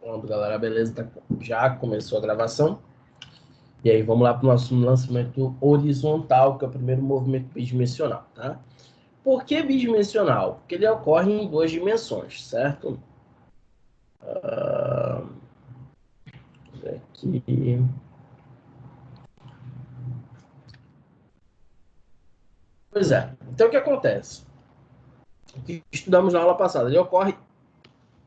Pronto, galera, beleza? Já começou a gravação. E aí, vamos lá para o nosso lançamento horizontal, que é o primeiro movimento bidimensional, tá? Por que bidimensional? Porque ele ocorre em duas dimensões, certo? Aqui. Pois é. Então, o que acontece? O que estudamos na aula passada, ele ocorre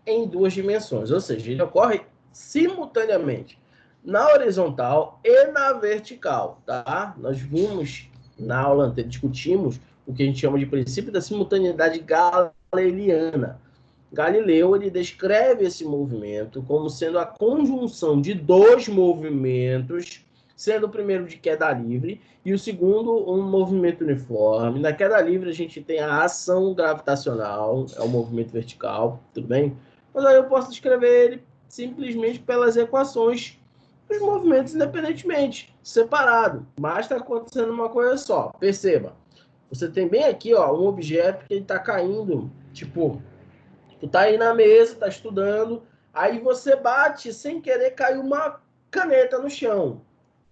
em duas dimensões, ou seja, ele ocorre simultaneamente na horizontal e na vertical, tá? Nós vimos na aula anterior, discutimos o que a gente chama de princípio da simultaneidade galileana. Galileu ele descreve esse movimento como sendo a conjunção de dois movimentos, sendo o primeiro de queda livre e o segundo um movimento uniforme. Na queda livre a gente tem a ação gravitacional, é o movimento vertical, tudo bem? Mas aí eu posso descrever ele simplesmente pelas equações dos movimentos independentemente, separado. Mas está acontecendo uma coisa só. Perceba, você tem bem aqui ó, um objeto que está caindo, tipo, tu tá aí na mesa, tá estudando, aí você bate sem querer, caiu uma caneta no chão.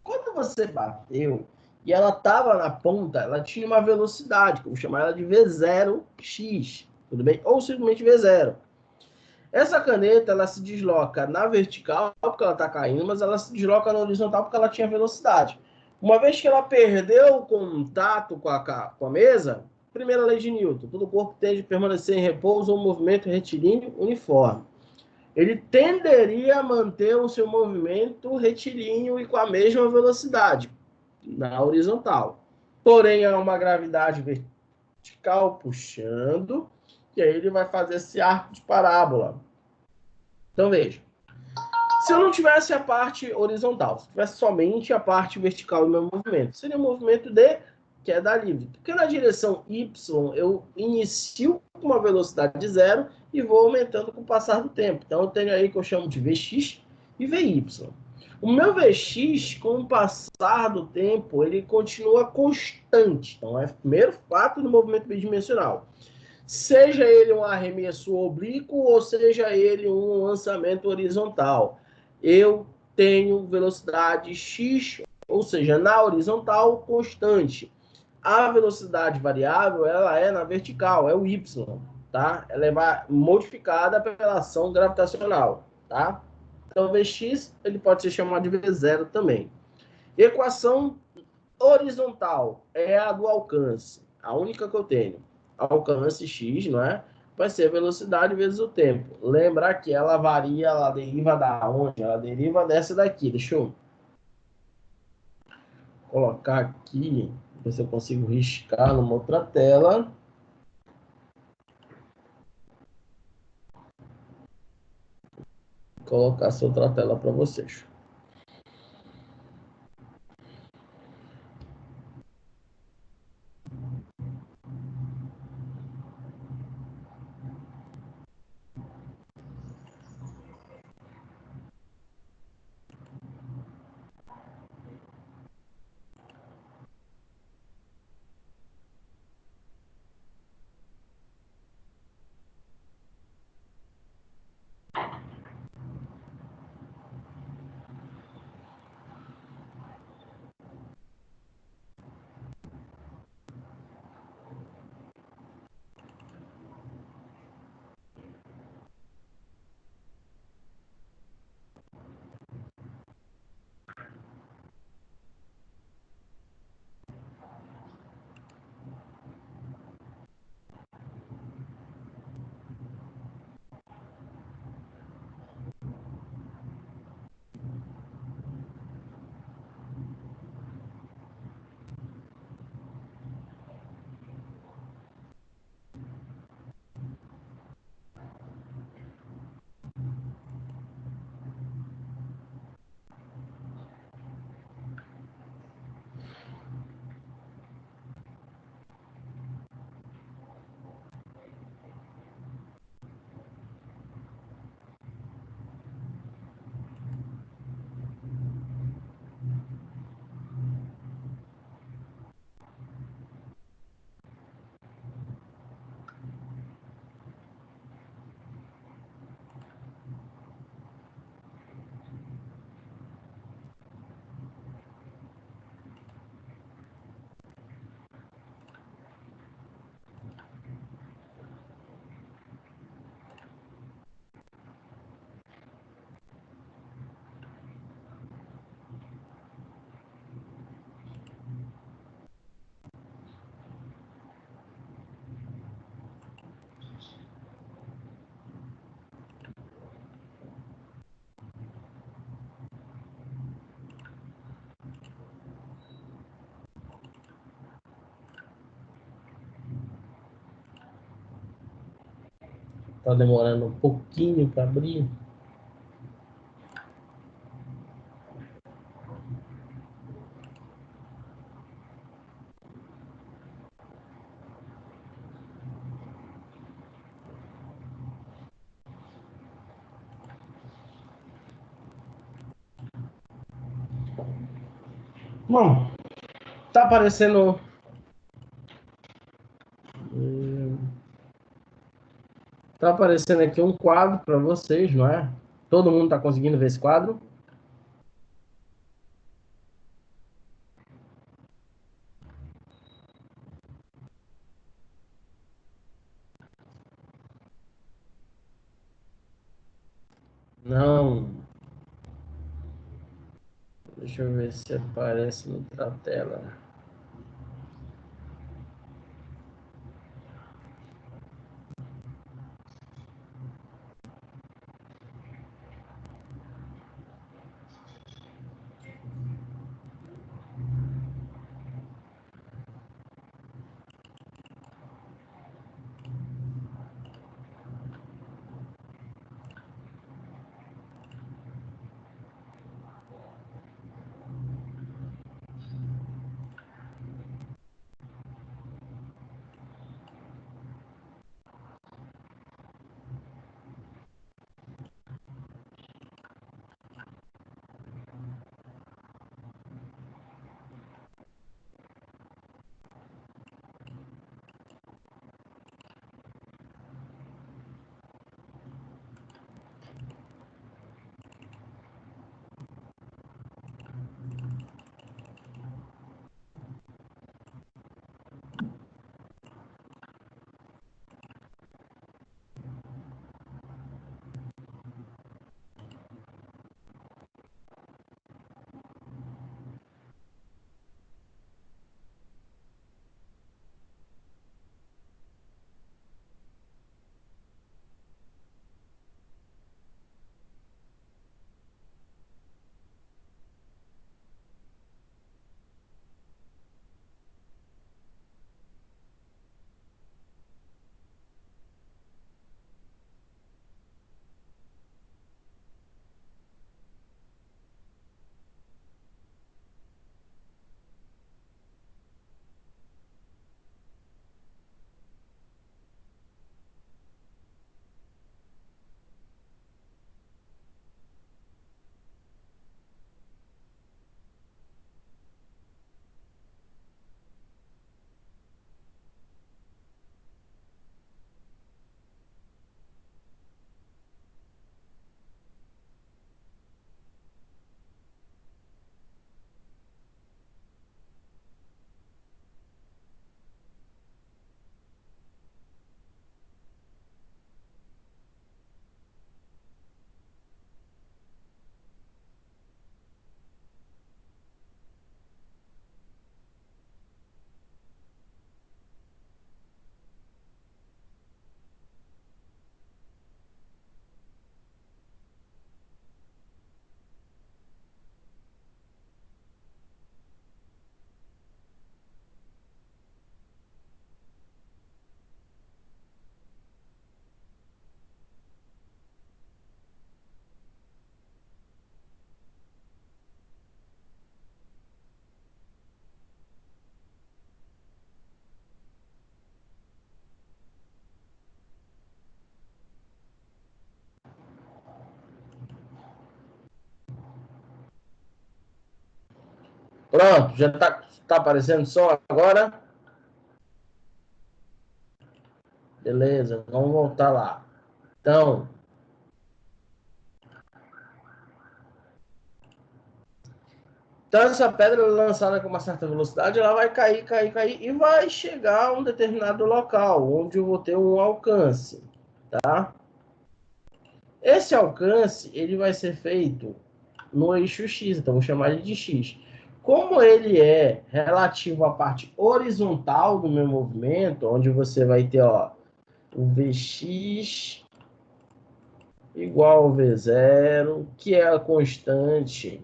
Quando você bateu e ela estava na ponta, ela tinha uma velocidade, que eu vou chamar ela de V0x, tudo bem? Ou simplesmente V0. Essa caneta, ela se desloca na vertical, porque ela está caindo, mas ela se desloca na horizontal, porque ela tinha velocidade. Uma vez que ela perdeu o contato com a mesa, primeira lei de Newton, todo corpo tende a permanecer em repouso ou movimento retilíneo uniforme. Ele tenderia a manter o seu movimento retilíneo e com a mesma velocidade, na horizontal. Porém, há uma gravidade vertical puxando, e aí ele vai fazer esse arco de parábola. Então, veja. Se eu não tivesse a parte horizontal, se tivesse somente a parte vertical do meu movimento, seria um movimento de queda livre. Porque na direção Y eu inicio com uma velocidade de zero e vou aumentando com o passar do tempo. Então eu tenho aí que eu chamo de Vx e Vy. O meu Vx, com o passar do tempo, ele continua constante. Então é o primeiro fato do movimento bidimensional. Seja ele um arremesso oblíquo ou seja ele um lançamento horizontal. Eu tenho velocidade x, ou seja, na horizontal, constante. A velocidade variável, ela é na vertical, é o y, tá? Ela é modificada pela ação gravitacional, tá? Então, Vx, ele pode ser chamado de V0 também. Equação horizontal é a do alcance, a única que eu tenho. Alcance x, não é? Vai ser a velocidade vezes o tempo. Lembrar que ela varia, ela deriva da onde? Ela deriva dessa daqui. Deixa eu colocar aqui, ver se eu consigo riscar numa outra tela. Colocar essa outra tela para vocês. Tá demorando um pouquinho para abrir. Bom, tá aparecendo. Tá aparecendo aqui um quadro para vocês, não é? Todo mundo tá conseguindo ver esse quadro? Não. Deixa eu ver se aparece na tela. Pronto, já tá aparecendo só agora? Beleza, vamos voltar lá. Então, essa pedra lançada com uma certa velocidade, ela vai cair, cair, cair e vai chegar a um determinado local, onde eu vou ter um alcance, tá? Esse alcance, ele vai ser feito no eixo X, então vou chamar ele de X. Como ele é relativo à parte horizontal do meu movimento, onde você vai ter, ó, o Vx igual ao V0, que é a constante.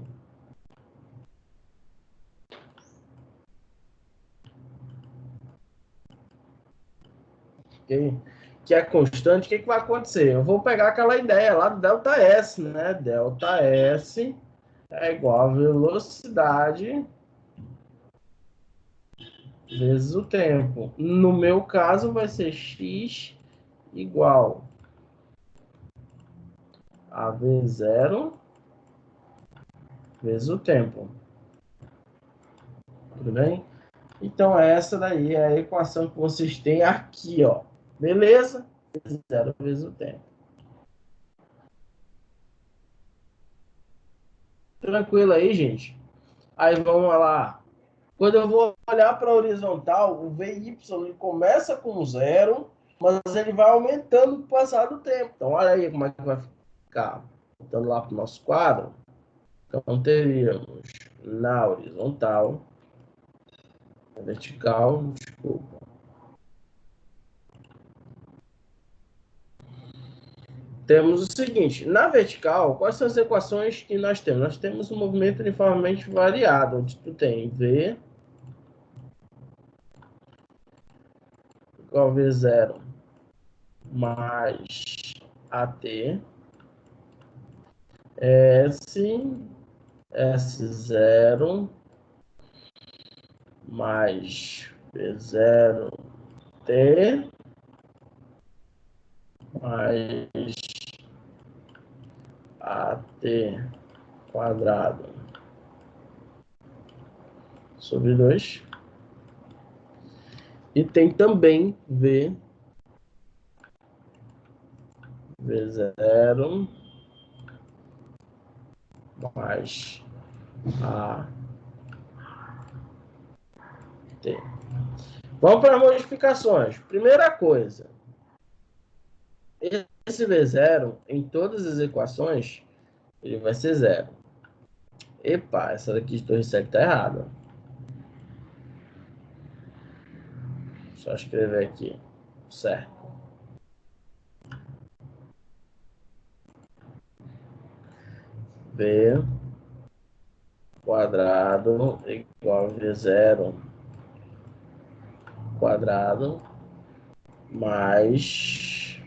Ok? que é constante, o que vai acontecer? Eu vou pegar aquela ideia lá do ΔS, né? ΔS é igual a velocidade vezes o tempo. No meu caso, vai ser x igual a v0 vezes o tempo. Tudo bem? Então, essa daí é a equação que vocês têm aqui, ó. Beleza? V0 vezes o tempo. Tranquilo aí, gente? Aí vamos lá. Quando eu vou olhar para a horizontal, o VY ele começa com zero, mas ele vai aumentando com o passar do tempo. Então, olha aí como é que vai ficar. Voltando lá para o nosso quadro. Então, teríamos na horizontal, na vertical, desculpa. Temos o seguinte, na vertical, quais são as equações que nós temos? Nós temos um movimento uniformemente variado, onde tu tem V igual a V0 mais AT, S0 mais V0T mais AT quadrado sobre 2. E tem também V0 mais AT. Vamos para as modificações. Primeira coisa, esse V0 em todas as equações, ele vai ser zero. Epa, essa daqui de torre cego está errada. Só escrever aqui. Certo. V quadrado igual a V0 quadrado mais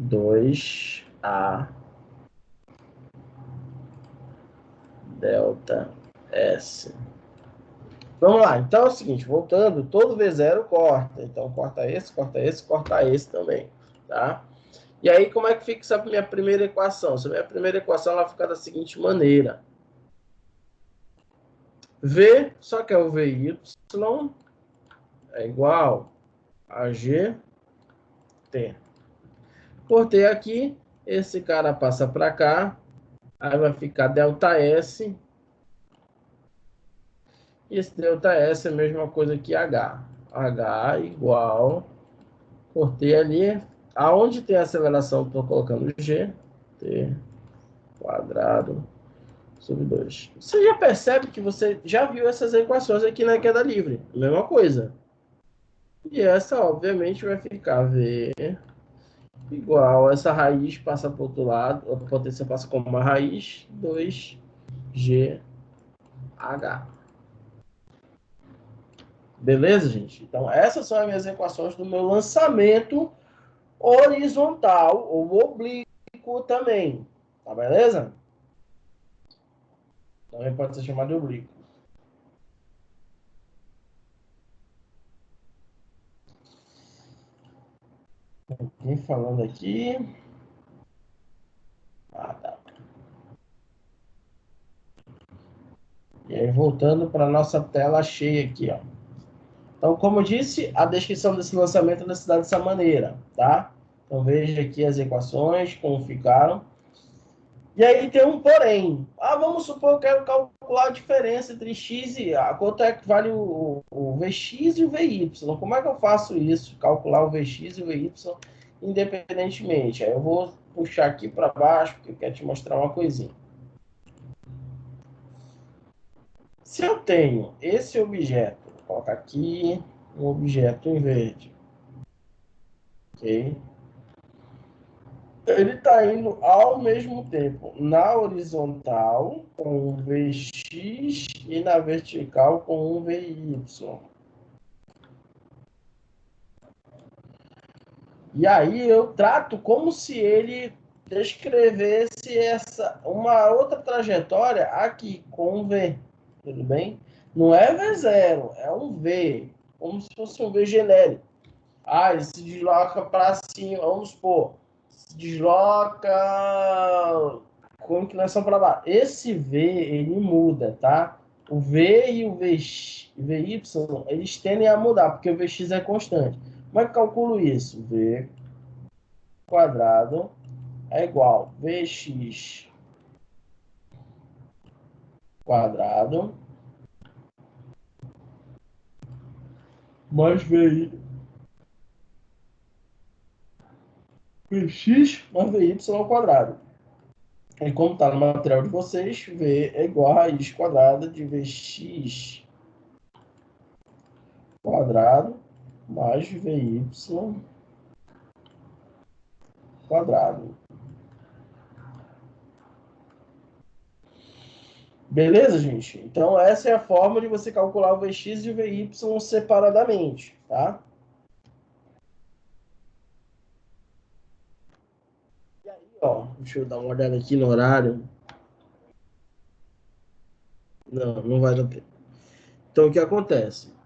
2A delta S. Vamos lá, então é o seguinte, voltando, todo V0 corta. Então, corta esse, corta esse, corta esse também, tá? E aí, como é que fica essa minha primeira equação? Essa minha primeira equação, ela fica da seguinte maneira. V, só que é o VY, é igual a GT. Cortei aqui, esse cara passa para cá, aí vai ficar ΔS. E esse ΔS é a mesma coisa que H. H igual, cortei ali, aonde tem aceleração, estou colocando G, T quadrado sobre 2. Você já percebe que você já viu essas equações aqui na queda livre. Mesma coisa. E essa, obviamente, vai ficar V igual, essa raiz passa para o outro lado, a potência passa como uma raiz, 2GH. Beleza, gente? Então, essas são as minhas equações do meu lançamento horizontal ou oblíquo também. Tá beleza? Também pode ser chamado de oblíquo. Vem falando aqui. Ah, tá. E aí, voltando para a nossa tela cheia aqui, ó. Então, como eu disse, a descrição desse lançamento é dessa maneira, tá? Então, veja aqui as equações, como ficaram. E aí tem um porém. Vamos supor que eu quero calcular a diferença entre x e a quanto é que vale o Vx e o Vy. Como é que eu faço isso? Calcular o Vx e o Vy independentemente. Aí eu vou puxar aqui para baixo, porque eu quero te mostrar uma coisinha. Se eu tenho esse objeto, vou colocar aqui um objeto em verde, ok? Ele está indo ao mesmo tempo na horizontal com um Vx e na vertical com um Vy. E aí eu trato como se ele descrevesse uma outra trajetória aqui, com um V, tudo bem? Não é V0, é um V, como se fosse um V genérico. Ah, ele se desloca para cima, vamos supor, se desloca com inclinação para baixo. Esse V, ele muda, tá? O V e o VY, eles tendem a mudar, porque o Vx é constante. Como é que eu calculo isso? V quadrado é igual a Vx quadrado mais Vx mais Vy ao quadrado. E como está no material de vocês, V é igual a raiz quadrada de Vx quadrado mais Vy quadrado. Beleza, gente? Então, essa é a forma de você calcular o Vx e o Vy separadamente, tá? E aí, ó, deixa eu dar uma olhada aqui no horário. Não, não vai dar tempo. Então, o que acontece?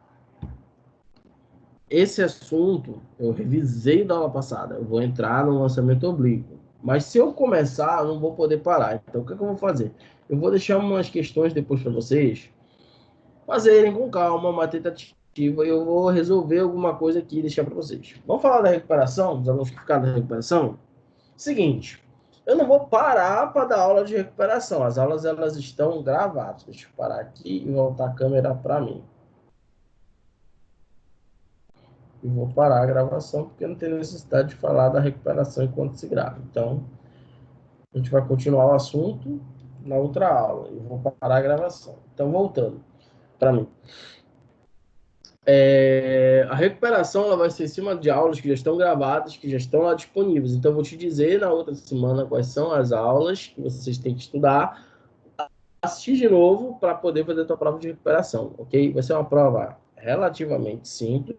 Esse assunto eu revisei da aula passada. Eu vou entrar no lançamento oblíquo. Mas se eu começar, eu não vou poder parar. Então, o que eu vou fazer? Eu vou deixar umas questões depois para vocês fazerem com calma, uma tentativa, e eu vou resolver alguma coisa aqui e deixar para vocês. Vamos falar da recuperação, dos alunos que ficaram da recuperação? Seguinte, eu não vou parar para dar aula de recuperação. As aulas, elas estão gravadas. Deixa eu parar aqui e voltar a câmera para mim. E vou parar a gravação, porque não tem necessidade de falar da recuperação enquanto se grava. Então, a gente vai continuar o assunto na outra aula. E vou parar a gravação. Então, voltando para mim. A recuperação ela vai ser em cima de aulas que já estão gravadas, que já estão lá disponíveis. Então, eu vou te dizer na outra semana quais são as aulas que vocês têm que estudar, assistir de novo para poder fazer a tua prova de recuperação, ok? Vai ser uma prova relativamente simples.